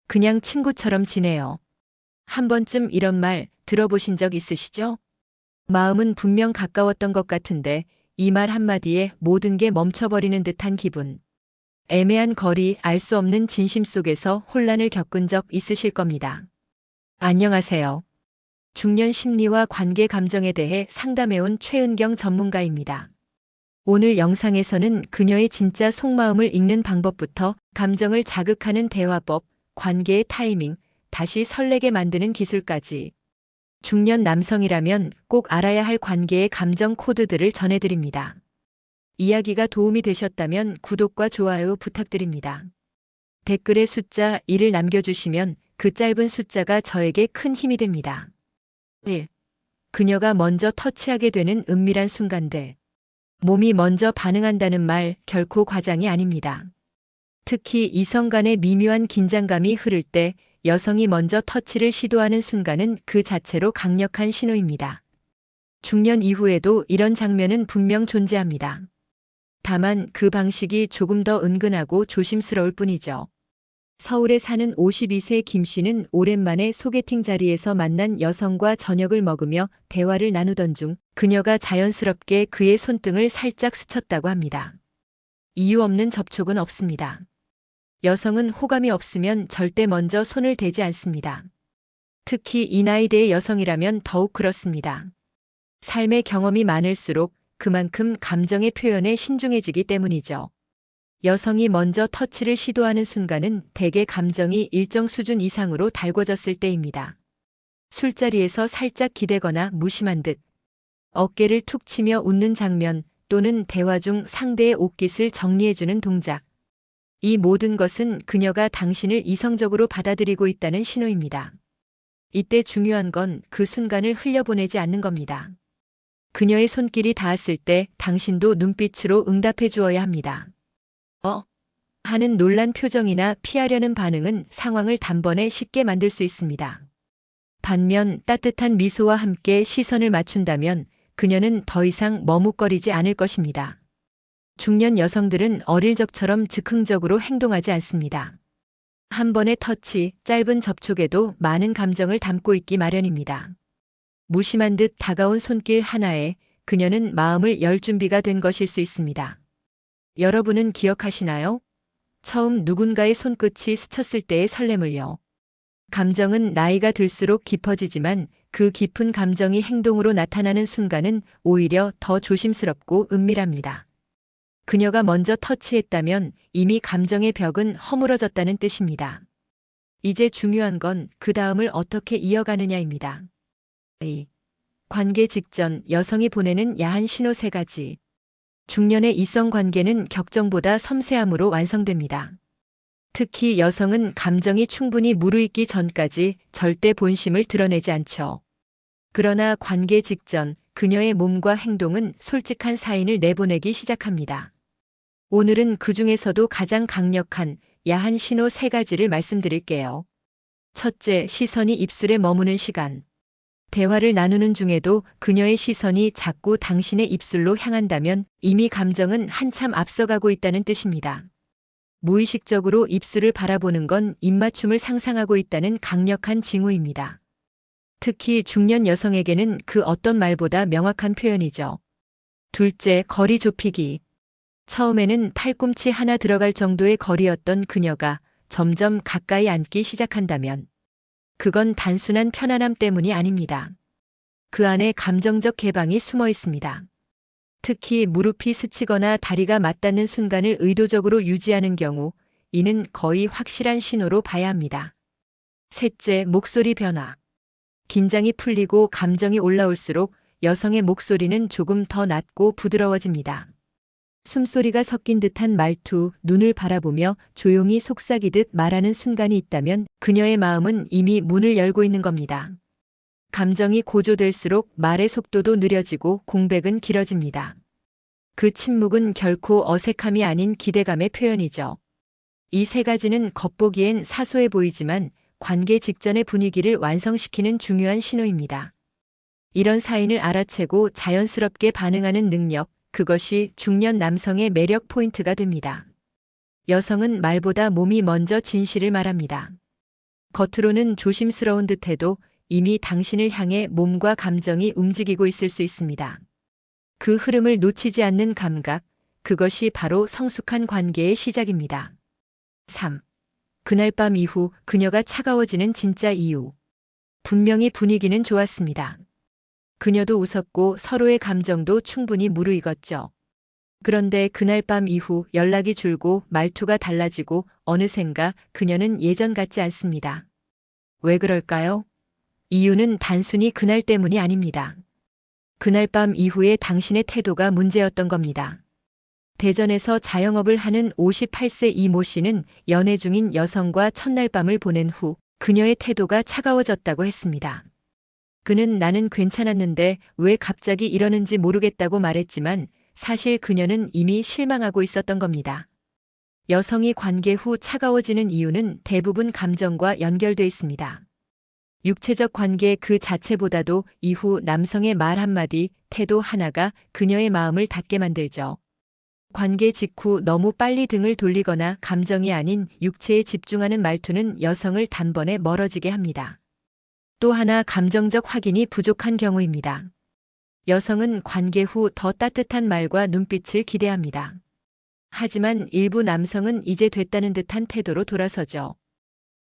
그냥 친구처럼 지내요. 한 번쯤 이런 말 들어보신 적 있으시죠? 마음은 분명 가까웠던 것 같은데 이 말 한마디에 모든 게 멈춰버리는 듯한 기분. 애매한 거리, 알 수 없는 진심 속에서 혼란을 겪은 적 있으실 겁니다. 안녕하세요. 중년 심리와 관계 감정에 대해 상담해온 최은경 전문가입니다. 오늘 영상에서는 그녀의 진짜 속마음을 읽는 방법부터 감정을 자극하는 대화법, 관계의 타이밍, 다시 설레게 만드는 기술까지 중년 남성이라면 꼭 알아야 할 관계의 감정 코드들을 전해드립니다. 이야기가 도움이 되셨다면 구독과 좋아요 부탁드립니다. 댓글에 숫자 1을 남겨주시면 그 짧은 숫자가 저에게 큰 힘이 됩니다. 1. 그녀가 먼저 터치하게 되는 은밀한 순간들. 몸이 먼저 반응한다는 말 결코 과장이 아닙니다. 특히 이성 간의 미묘한 긴장감이 흐를 때 여성이 먼저 터치를 시도하는 순간은 그 자체로 강력한 신호입니다. 중년 이후에도 이런 장면은 분명 존재합니다. 다만 그 방식이 조금 더 은근하고 조심스러울 뿐이죠. 서울에 사는 52세 김 씨는 오랜만에 소개팅 자리에서 만난 여성과 저녁을 먹으며 대화를 나누던 중 그녀가 자연스럽게 그의 손등을 살짝 스쳤다고 합니다. 이유 없는 접촉은 없습니다. 여성은 호감이 없으면 절대 먼저 손을 대지 않습니다. 특히 이 나이대의 여성이라면 더욱 그렇습니다. 삶의 경험이 많을수록 그만큼 감정의 표현에 신중해지기 때문이죠. 여성이 먼저 터치를 시도하는 순간은 대개 감정이 일정 수준 이상으로 달궈졌을 때입니다. 술자리에서 살짝 기대거나 무심한 듯 어깨를 툭 치며 웃는 장면 또는 대화 중 상대의 옷깃을 정리해주는 동작. 이 모든 것은 그녀가 당신을 이성적으로 받아들이고 있다는 신호입니다. 이때 중요한 건 그 순간을 흘려보내지 않는 겁니다. 그녀의 손길이 닿았을 때 당신도 눈빛으로 응답해 주어야 합니다. 하는 놀란 표정이나 피하려는 반응은 상황을 단번에 쉽게 만들 수 있습니다. 반면 따뜻한 미소와 함께 시선을 맞춘다면 그녀는 더 이상 머뭇거리지 않을 것입니다. 중년 여성들은 어릴 적처럼 즉흥적으로 행동하지 않습니다. 한 번의 터치, 짧은 접촉에도 많은 감정을 담고 있기 마련입니다. 무심한 듯 다가온 손길 하나에 그녀는 마음을 열 준비가 된 것일 수 있습니다. 여러분은 기억하시나요? 처음 누군가의 손끝이 스쳤을 때의 설렘을요. 감정은 나이가 들수록 깊어지지만 그 깊은 감정이 행동으로 나타나는 순간은 오히려 더 조심스럽고 은밀합니다. 그녀가 먼저 터치했다면 이미 감정의 벽은 허물어졌다는 뜻입니다. 이제 중요한 건 그 다음을 어떻게 이어가느냐입니다. 관계 직전 여성이 보내는 야한 신호 3가지. 중년의 이성 관계는 격정보다 섬세함으로 완성됩니다. 특히 여성은 감정이 충분히 무르익기 전까지 절대 본심을 드러내지 않죠. 그러나 관계 직전 그녀의 몸과 행동은 솔직한 사인을 내보내기 시작합니다. 오늘은 그 중에서도 가장 강력한 야한 신호 3가지를 말씀드릴게요. 첫째, 시선이 입술에 머무는 시간. 대화를 나누는 중에도 그녀의 시선이 자꾸 당신의 입술로 향한다면 이미 감정은 한참 앞서가고 있다는 뜻입니다. 무의식적으로 입술을 바라보는 건 입맞춤을 상상하고 있다는 강력한 징후입니다. 특히 중년 여성에게는 그 어떤 말보다 명확한 표현이죠. 둘째, 거리 좁히기. 처음에는 팔꿈치 하나 들어갈 정도의 거리였던 그녀가 점점 가까이 앉기 시작한다면 그건 단순한 편안함 때문이 아닙니다. 그 안에 감정적 개방이 숨어 있습니다. 특히 무릎이 스치거나 다리가 맞닿는 순간을 의도적으로 유지하는 경우 이는 거의 확실한 신호로 봐야 합니다. 셋째, 목소리 변화. 긴장이 풀리고 감정이 올라올수록 여성의 목소리는 조금 더 낮고 부드러워집니다. 숨소리가 섞인 듯한 말투, 눈을 바라보며 조용히 속삭이듯 말하는 순간이 있다면 그녀의 마음은 이미 문을 열고 있는 겁니다. 감정이 고조될수록 말의 속도도 느려지고 공백은 길어집니다. 그 침묵은 결코 어색함이 아닌 기대감의 표현이죠. 이 3가지는 겉보기엔 사소해 보이지만 관계 직전의 분위기를 완성시키는 중요한 신호입니다. 이런 사인을 알아채고 자연스럽게 반응하는 능력, 그것이 중년 남성의 매력 포인트가 됩니다. 여성은 말보다 몸이 먼저 진실을 말합니다. 겉으로는 조심스러운 듯해도 이미 당신을 향해 몸과 감정이 움직이고 있을 수 있습니다. 그 흐름을 놓치지 않는 감각, 그것이 바로 성숙한 관계의 시작입니다. 3. 그날 밤 이후 그녀가 차가워지는 진짜 이유. 분명히 분위기는 좋았습니다. 그녀도 웃었고 서로의 감정도 충분히 무르익었죠. 그런데 그날 밤 이후 연락이 줄고 말투가 달라지고 어느샌가 그녀는 예전 같지 않습니다. 왜 그럴까요? 이유는 단순히 그날 때문이 아닙니다. 그날 밤 이후에 당신의 태도가 문제였던 겁니다. 대전에서 자영업을 하는 58세 이모 씨는 연애 중인 여성과 첫날 밤을 보낸 후 그녀의 태도가 차가워졌다고 했습니다. 그는 나는 괜찮았는데 왜 갑자기 이러는지 모르겠다고 말했지만 사실 그녀는 이미 실망하고 있었던 겁니다. 여성이 관계 후 차가워지는 이유는 대부분 감정과 연결돼 있습니다. 육체적 관계 그 자체보다도 이후 남성의 말 한마디, 태도 하나가 그녀의 마음을 닫게 만들죠. 관계 직후 너무 빨리 등을 돌리거나 감정이 아닌 육체에 집중하는 말투는 여성을 단번에 멀어지게 합니다. 또 하나 감정적 확인이 부족한 경우입니다. 여성은 관계 후 더 따뜻한 말과 눈빛을 기대합니다. 하지만 일부 남성은 이제 됐다는 듯한 태도로 돌아서죠.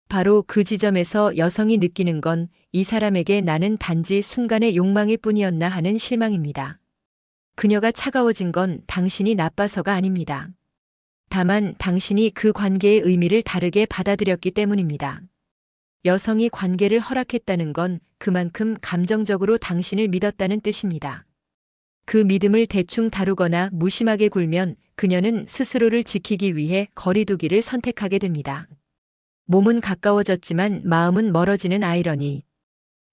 바로 그 지점에서 여성이 느끼는 건 이 사람에게 나는 단지 순간의 욕망일 뿐이었나 하는 실망입니다. 그녀가 차가워진 건 당신이 나빠서가 아닙니다. 다만 당신이 그 관계의 의미를 다르게 받아들였기 때문입니다. 여성이 관계를 허락했다는 건 그만큼 감정적으로 당신을 믿었다는 뜻입니다. 그 믿음을 대충 다루거나 무심하게 굴면 그녀는 스스로를 지키기 위해 거리두기를 선택하게 됩니다. 몸은 가까워졌지만 마음은 멀어지는 아이러니.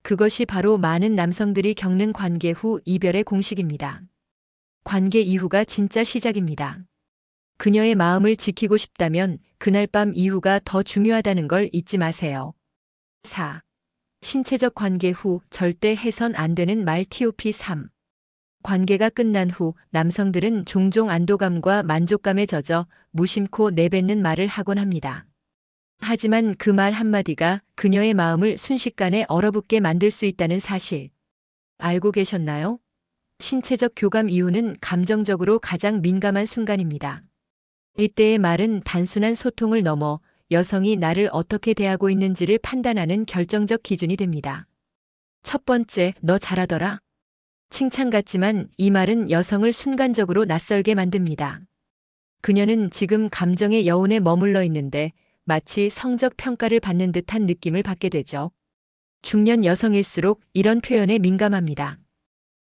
그것이 바로 많은 남성들이 겪는 관계 후 이별의 공식입니다. 관계 이후가 진짜 시작입니다. 그녀의 마음을 지키고 싶다면 그날 밤 이후가 더 중요하다는 걸 잊지 마세요. 4. 신체적 관계 후 절대 해선 안 되는 말 TOP3. 관계가 끝난 후 남성들은 종종 안도감과 만족감에 젖어 무심코 내뱉는 말을 하곤 합니다. 하지만 그 말 한마디가 그녀의 마음을 순식간에 얼어붙게 만들 수 있다는 사실. 알고 계셨나요? 신체적 교감 이후는 감정적으로 가장 민감한 순간입니다. 이때의 말은 단순한 소통을 넘어 여성이 나를 어떻게 대하고 있는지를 판단하는 결정적 기준이 됩니다. 첫 번째, 너 잘하더라. 칭찬 같지만 이 말은 여성을 순간적으로 낯설게 만듭니다. 그녀는 지금 감정의 여운에 머물러 있는데 마치 성적 평가를 받는 듯한 느낌을 받게 되죠. 중년 여성일수록 이런 표현에 민감합니다.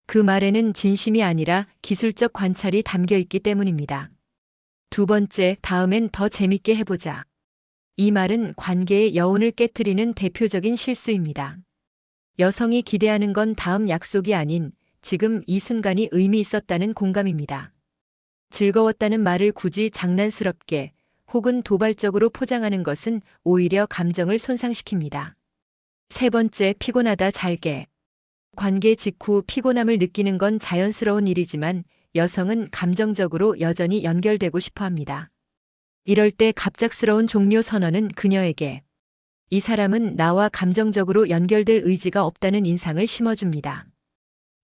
그 말에는 진심이 아니라 기술적 관찰이 담겨 있기 때문입니다. 두 번째, 다음엔 더 재밌게 해보자. 이 말은 관계의 여운을 깨트리는 대표적인 실수입니다. 여성이 기대하는 건 다음 약속이 아닌 지금 이 순간이 의미 있었다는 공감입니다. 즐거웠다는 말을 굳이 장난스럽게 혹은 도발적으로 포장하는 것은 오히려 감정을 손상시킵니다. 세 번째, 피곤하다 잘게. 관계 직후 피곤함을 느끼는 건 자연스러운 일이지만 여성은 감정적으로 여전히 연결되고 싶어 합니다. 이럴 때 갑작스러운 종료 선언은 그녀에게 이 사람은 나와 감정적으로 연결될 의지가 없다는 인상을 심어줍니다.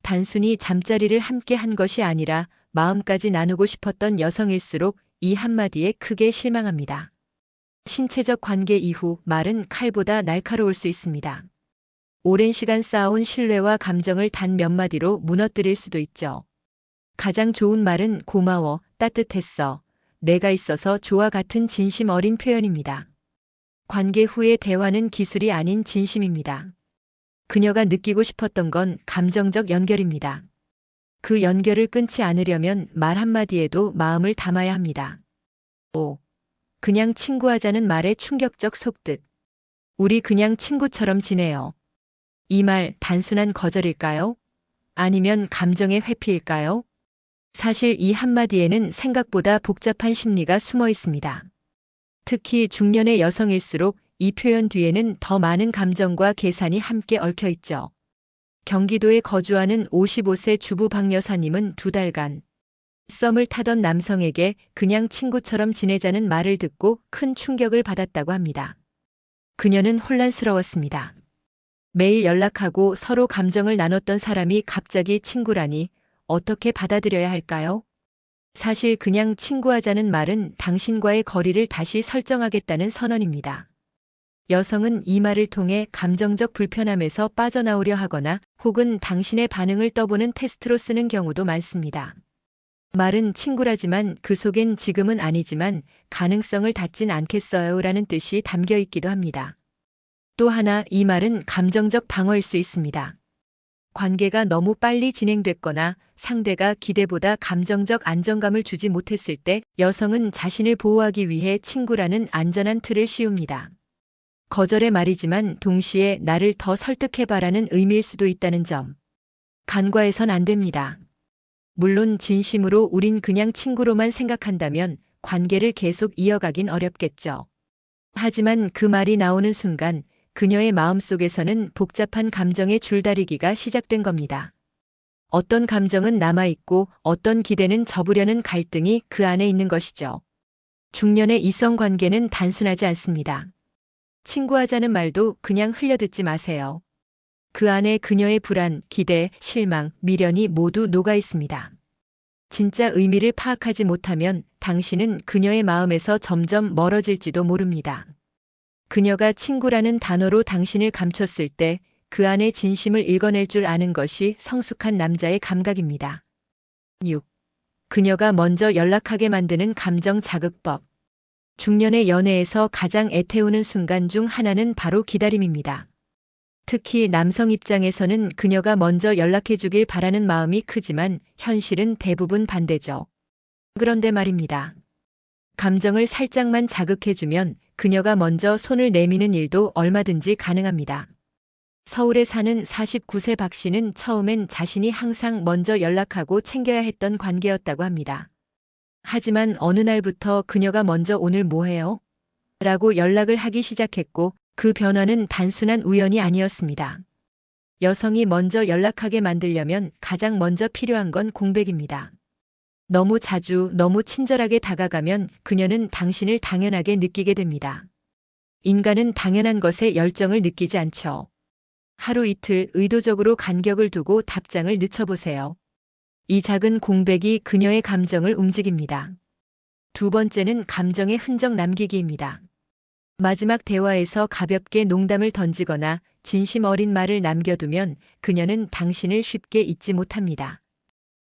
단순히 잠자리를 함께 한 것이 아니라 마음까지 나누고 싶었던 여성일수록 이 한마디에 크게 실망합니다. 신체적 관계 이후 말은 칼보다 날카로울 수 있습니다. 오랜 시간 쌓아온 신뢰와 감정을 단 몇 마디로 무너뜨릴 수도 있죠. 가장 좋은 말은 고마워, 따뜻했어, 내가 있어서 좋아 같은 진심 어린 표현입니다. 관계 후의 대화는 기술이 아닌 진심입니다. 그녀가 느끼고 싶었던 건 감정적 연결입니다. 그 연결을 끊지 않으려면 말 한마디에도 마음을 담아야 합니다. 5. 그냥 친구하자는 말의 충격적 속뜻. 우리 그냥 친구처럼 지내요. 이 말 단순한 거절일까요? 아니면 감정의 회피일까요? 사실 이 한마디에는 생각보다 복잡한 심리가 숨어 있습니다. 특히 중년의 여성일수록 이 표현 뒤에는 더 많은 감정과 계산이 함께 얽혀 있죠. 경기도에 거주하는 55세 주부 박 여사님은 2달간 썸을 타던 남성에게 그냥 친구처럼 지내자는 말을 듣고 큰 충격을 받았다고 합니다. 그녀는 혼란스러웠습니다. 매일 연락하고 서로 감정을 나눴던 사람이 갑자기 친구라니 어떻게 받아들여야 할까요? 사실 그냥 친구하자는 말은 당신과의 거리를 다시 설정하겠다는 선언입니다. 여성은 이 말을 통해 감정적 불편함에서 빠져나오려 하거나 혹은 당신의 반응을 떠보는 테스트로 쓰는 경우도 많습니다. 말은 친구라지만 그 속엔 지금은 아니지만 가능성을 닫진 않겠어요 라는 뜻이 담겨 있기도 합니다. 또 하나 이 말은 감정적 방어일 수 있습니다. 관계가 너무 빨리 진행됐거나 상대가 기대보다 감정적 안정감을 주지 못했을 때 여성은 자신을 보호하기 위해 친구라는 안전한 틀을 씌웁니다. 거절의 말이지만 동시에 나를 더 설득해봐라는 의미일 수도 있다는 점. 간과해선 안 됩니다. 물론 진심으로 우린 그냥 친구로만 생각한다면 관계를 계속 이어가긴 어렵겠죠. 하지만 그 말이 나오는 순간 그녀의 마음속에서는 복잡한 감정의 줄다리기가 시작된 겁니다. 어떤 감정은 남아있고 어떤 기대는 접으려는 갈등이 그 안에 있는 것이죠. 중년의 이성 관계는 단순하지 않습니다. 친구하자는 말도 그냥 흘려듣지 마세요. 그 안에 그녀의 불안, 기대, 실망, 미련이 모두 녹아 있습니다. 진짜 의미를 파악하지 못하면 당신은 그녀의 마음에서 점점 멀어질지도 모릅니다. 그녀가 친구라는 단어로 당신을 감췄을 때 그 안의 진심을 읽어낼 줄 아는 것이 성숙한 남자의 감각입니다. 6. 그녀가 먼저 연락하게 만드는 감정 자극법. 중년의 연애에서 가장 애태우는 순간 중 하나는 바로 기다림입니다. 특히 남성 입장에서는 그녀가 먼저 연락해 주길 바라는 마음이 크지만 현실은 대부분 반대죠. 그런데 말입니다. 감정을 살짝만 자극해주면 그녀가 먼저 손을 내미는 일도 얼마든지 가능합니다. 서울에 사는 49세 박 씨는 처음엔 자신이 항상 먼저 연락하고 챙겨야 했던 관계였다고 합니다. 하지만 어느 날부터 그녀가 먼저 오늘 뭐 해요? 라고 연락을 하기 시작했고 그 변화는 단순한 우연이 아니었습니다. 여성이 먼저 연락하게 만들려면 가장 먼저 필요한 건 공백입니다. 너무 자주, 너무 친절하게 다가가면 그녀는 당신을 당연하게 느끼게 됩니다. 인간은 당연한 것에 열정을 느끼지 않죠. 하루 이틀 의도적으로 간격을 두고 답장을 늦춰보세요. 이 작은 공백이 그녀의 감정을 움직입니다. 두 번째는 감정의 흔적 남기기입니다. 마지막 대화에서 가볍게 농담을 던지거나 진심 어린 말을 남겨두면 그녀는 당신을 쉽게 잊지 못합니다.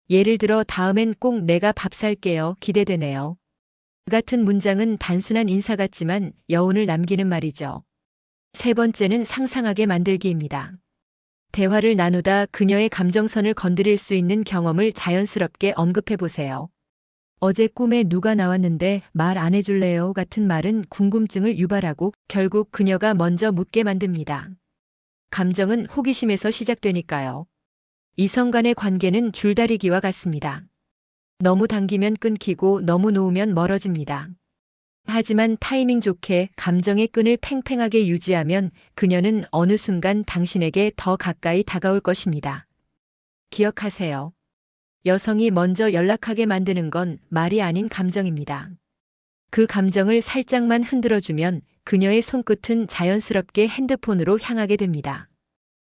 예를 들어 다음엔 꼭 내가 밥 살게요. 기대되네요. 같은 문장은 단순한 인사 같지만 여운을 남기는 말이죠. 세 번째는 상상하게 만들기입니다. 대화를 나누다 그녀의 감정선을 건드릴 수 있는 경험을 자연스럽게 언급해 보세요. 어제 꿈에 누가 나왔는데 말 안 해줄래요? 같은 말은 궁금증을 유발하고 결국 그녀가 먼저 묻게 만듭니다. 감정은 호기심에서 시작되니까요. 이성 간의 관계는 줄다리기와 같습니다. 너무 당기면 끊기고 너무 놓으면 멀어집니다. 하지만 타이밍 좋게 감정의 끈을 팽팽하게 유지하면 그녀는 어느 순간 당신에게 더 가까이 다가올 것입니다. 기억하세요. 여성이 먼저 연락하게 만드는 건 말이 아닌 감정입니다. 그 감정을 살짝만 흔들어주면 그녀의 손끝은 자연스럽게 핸드폰으로 향하게 됩니다.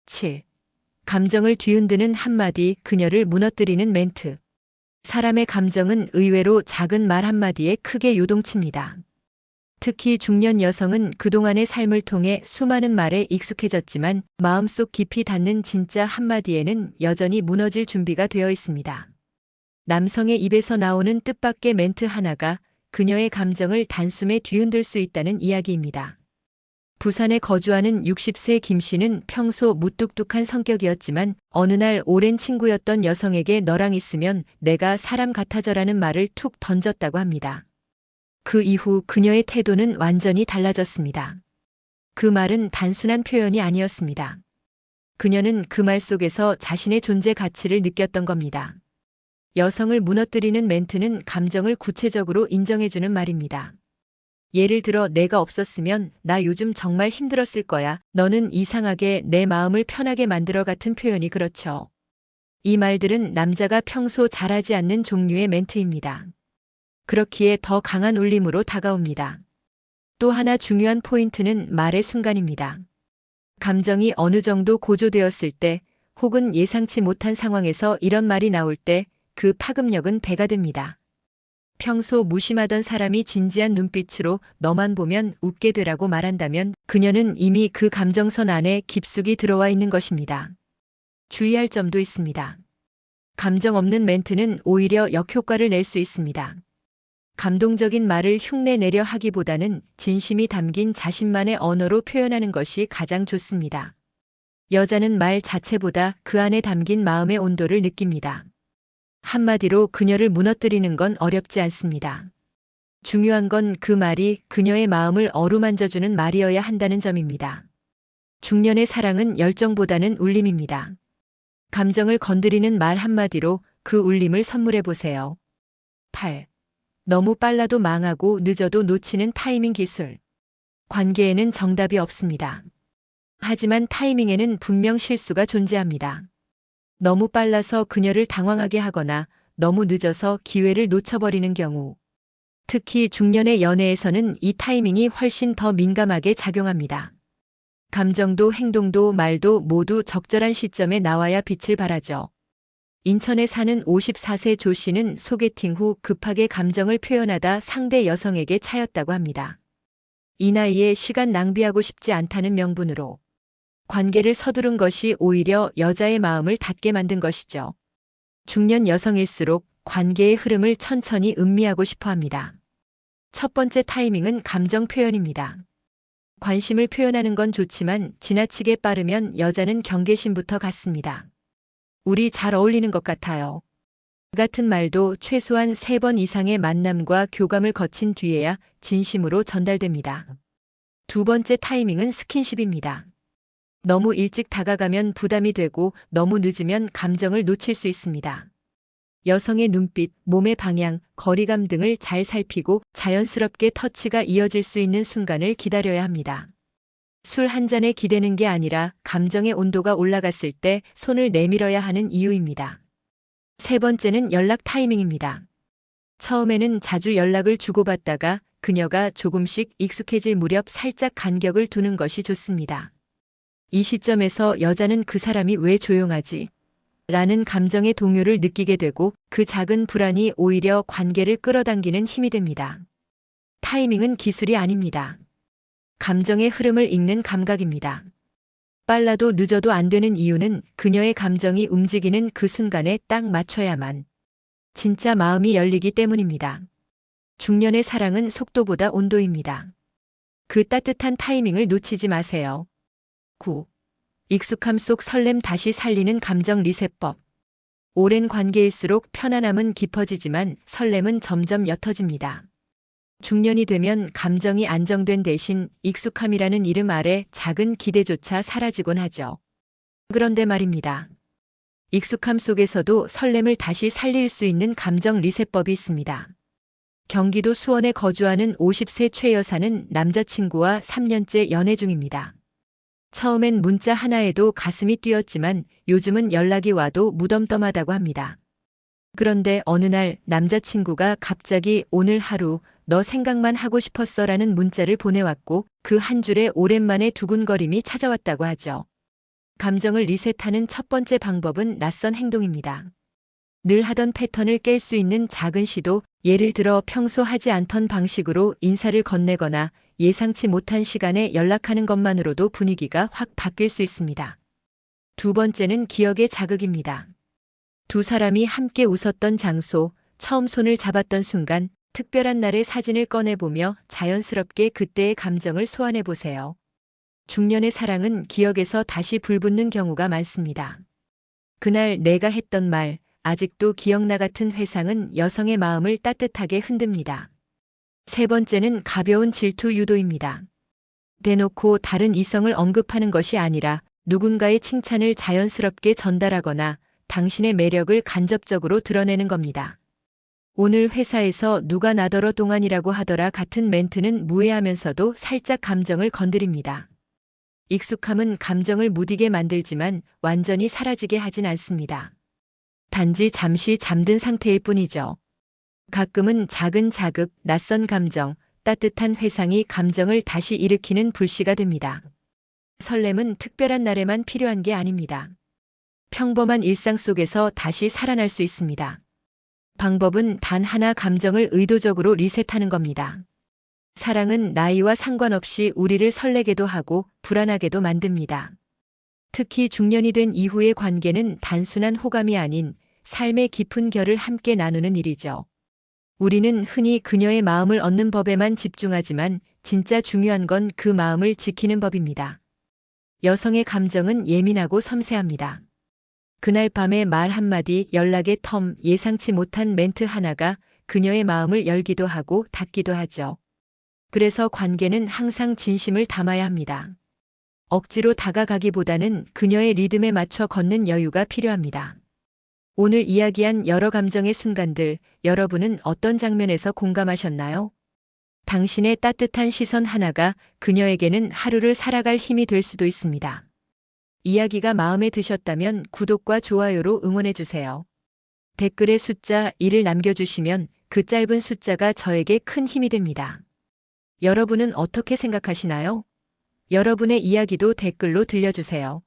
7. 감정을 뒤흔드는 한마디, 그녀를 무너뜨리는 멘트. 사람의 감정은 의외로 작은 말 한마디에 크게 요동칩니다. 특히 중년 여성은 그동안의 삶을 통해 수많은 말에 익숙해졌지만 마음속 깊이 닿는 진짜 한마디에는 여전히 무너질 준비가 되어 있습니다. 남성의 입에서 나오는 뜻밖의 멘트 하나가 그녀의 감정을 단숨에 뒤흔들 수 있다는 이야기입니다. 부산에 거주하는 60세 김 씨는 평소 무뚝뚝한 성격이었지만 어느 날 오랜 친구였던 여성에게 너랑 있으면 내가 사람 같아져라는 말을 툭 던졌다고 합니다. 그 이후 그녀의 태도는 완전히 달라졌습니다. 그 말은 단순한 표현이 아니었습니다. 그녀는 그 말 속에서 자신의 존재 가치를 느꼈던 겁니다. 여성을 무너뜨리는 멘트는 감정을 구체적으로 인정해주는 말입니다. 예를 들어 내가 없었으면 나 요즘 정말 힘들었을 거야. 너는 이상하게 내 마음을 편하게 만들어 같은 표현이 그렇죠. 이 말들은 남자가 평소 잘하지 않는 종류의 멘트입니다. 그렇기에 더 강한 울림으로 다가옵니다. 또 하나 중요한 포인트는 말의 순간입니다. 감정이 어느 정도 고조되었을 때 혹은 예상치 못한 상황에서 이런 말이 나올 때 그 파급력은 배가 됩니다. 평소 무심하던 사람이 진지한 눈빛으로 너만 보면 웃게 되라고 말한다면 그녀는 이미 그 감정선 안에 깊숙이 들어와 있는 것입니다. 주의할 점도 있습니다. 감정 없는 멘트는 오히려 역효과를 낼 수 있습니다. 감동적인 말을 흉내내려 하기보다는 진심이 담긴 자신만의 언어로 표현하는 것이 가장 좋습니다. 여자는 말 자체보다 그 안에 담긴 마음의 온도를 느낍니다. 한마디로 그녀를 무너뜨리는 건 어렵지 않습니다. 중요한 건 그 말이 그녀의 마음을 어루만져주는 말이어야 한다는 점입니다. 중년의 사랑은 열정보다는 울림입니다. 감정을 건드리는 말 한마디로 그 울림을 선물해 보세요. 8. 너무 빨라도 망하고 늦어도 놓치는 타이밍 기술. 관계에는 정답이 없습니다. 하지만 타이밍에는 분명 실수가 존재합니다. 너무 빨라서 그녀를 당황하게 하거나 너무 늦어서 기회를 놓쳐버리는 경우. 특히 중년의 연애에서는 이 타이밍이 훨씬 더 민감하게 작용합니다. 감정도 행동도 말도 모두 적절한 시점에 나와야 빛을 발하죠. 인천에 사는 54세 조 씨는 소개팅 후 급하게 감정을 표현하다 상대 여성에게 차였다고 합니다. 이 나이에 시간 낭비하고 싶지 않다는 명분으로 관계를 서두른 것이 오히려 여자의 마음을 닫게 만든 것이죠. 중년 여성일수록 관계의 흐름을 천천히 음미하고 싶어 합니다. 첫 번째 타이밍은 감정 표현입니다. 관심을 표현하는 건 좋지만 지나치게 빠르면 여자는 경계심부터 갖습니다. 우리 잘 어울리는 것 같아요. 같은 말도 최소한 3번 이상의 만남과 교감을 거친 뒤에야 진심으로 전달됩니다. 두 번째 타이밍은 스킨십입니다. 너무 일찍 다가가면 부담이 되고 너무 늦으면 감정을 놓칠 수 있습니다. 여성의 눈빛, 몸의 방향, 거리감 등을 잘 살피고 자연스럽게 터치가 이어질 수 있는 순간을 기다려야 합니다. 술 한 잔에 기대는 게 아니라 감정의 온도가 올라갔을 때 손을 내밀어야 하는 이유입니다. 세 번째는 연락 타이밍입니다. 처음에는 자주 연락을 주고받다가 그녀가 조금씩 익숙해질 무렵 살짝 간격을 두는 것이 좋습니다. 이 시점에서 여자는 그 사람이 왜 조용하지? 라는 감정의 동요를 느끼게 되고 그 작은 불안이 오히려 관계를 끌어당기는 힘이 됩니다. 타이밍은 기술이 아닙니다. 감정의 흐름을 읽는 감각입니다. 빨라도 늦어도 안 되는 이유는 그녀의 감정이 움직이는 그 순간에 딱 맞춰야만 진짜 마음이 열리기 때문입니다. 중년의 사랑은 속도보다 온도입니다. 그 따뜻한 타이밍을 놓치지 마세요. 9. 익숙함 속 설렘 다시 살리는 감정 리셋법. 오랜 관계일수록 편안함은 깊어지지만 설렘은 점점 옅어집니다. 중년이 되면 감정이 안정된 대신 익숙함이라는 이름 아래 작은 기대조차 사라지곤 하죠. 그런데 말입니다. 익숙함 속에서도 설렘을 다시 살릴 수 있는 감정 리셋법이 있습니다. 경기도 수원에 거주하는 50세 최 여사는 남자친구와 3년째 연애 중입니다. 처음엔 문자 하나에도 가슴이 뛰었지만 요즘은 연락이 와도 무덤덤하다고 합니다. 그런데 어느 날 남자친구가 갑자기 오늘 하루 너 생각만 하고 싶었어 라는 문자를 보내왔고 그 한 줄에 오랜만에 두근거림이 찾아왔다고 하죠. 감정을 리셋하는 첫 번째 방법은 낯선 행동입니다. 늘 하던 패턴을 깰 수 있는 작은 시도, 예를 들어 평소 하지 않던 방식으로 인사를 건네거나 예상치 못한 시간에 연락하는 것만으로도 분위기가 확 바뀔 수 있습니다. 두 번째는 기억의 자극입니다. 두 사람이 함께 웃었던 장소, 처음 손을 잡았던 순간, 특별한 날의 사진을 꺼내보며 자연스럽게 그때의 감정을 소환해 보세요. 중년의 사랑은 기억에서 다시 불붙는 경우가 많습니다. 그날 내가 했던 말, 아직도 기억나 같은 회상은 여성의 마음을 따뜻하게 흔듭니다. 세 번째는 가벼운 질투 유도입니다. 대놓고 다른 이성을 언급하는 것이 아니라 누군가의 칭찬을 자연스럽게 전달하거나 당신의 매력을 간접적으로 드러내는 겁니다. 오늘 회사에서 누가 나더러 동안이라고 하더라 같은 멘트는 무해하면서도 살짝 감정을 건드립니다. 익숙함은 감정을 무디게 만들지만 완전히 사라지게 하진 않습니다. 단지 잠시 잠든 상태일 뿐이죠. 가끔은 작은 자극, 낯선 감정, 따뜻한 회상이 감정을 다시 일으키는 불씨가 됩니다. 설렘은 특별한 날에만 필요한 게 아닙니다. 평범한 일상 속에서 다시 살아날 수 있습니다. 방법은 단 하나, 감정을 의도적으로 리셋하는 겁니다. 사랑은 나이와 상관없이 우리를 설레게도 하고 불안하게도 만듭니다. 특히 중년이 된 이후의 관계는 단순한 호감이 아닌 삶의 깊은 결을 함께 나누는 일이죠. 우리는 흔히 그녀의 마음을 얻는 법에만 집중하지만 진짜 중요한 건 그 마음을 지키는 법입니다. 여성의 감정은 예민하고 섬세합니다. 그날 밤의 말 한마디, 연락의 텀, 예상치 못한 멘트 하나가 그녀의 마음을 열기도 하고 닫기도 하죠. 그래서 관계는 항상 진심을 담아야 합니다. 억지로 다가가기보다는 그녀의 리듬에 맞춰 걷는 여유가 필요합니다. 오늘 이야기한 여러 감정의 순간들, 여러분은 어떤 장면에서 공감하셨나요? 당신의 따뜻한 시선 하나가 그녀에게는 하루를 살아갈 힘이 될 수도 있습니다. 이야기가 마음에 드셨다면 구독과 좋아요로 응원해주세요. 댓글에 숫자 1을 남겨주시면 그 짧은 숫자가 저에게 큰 힘이 됩니다. 여러분은 어떻게 생각하시나요? 여러분의 이야기도 댓글로 들려주세요.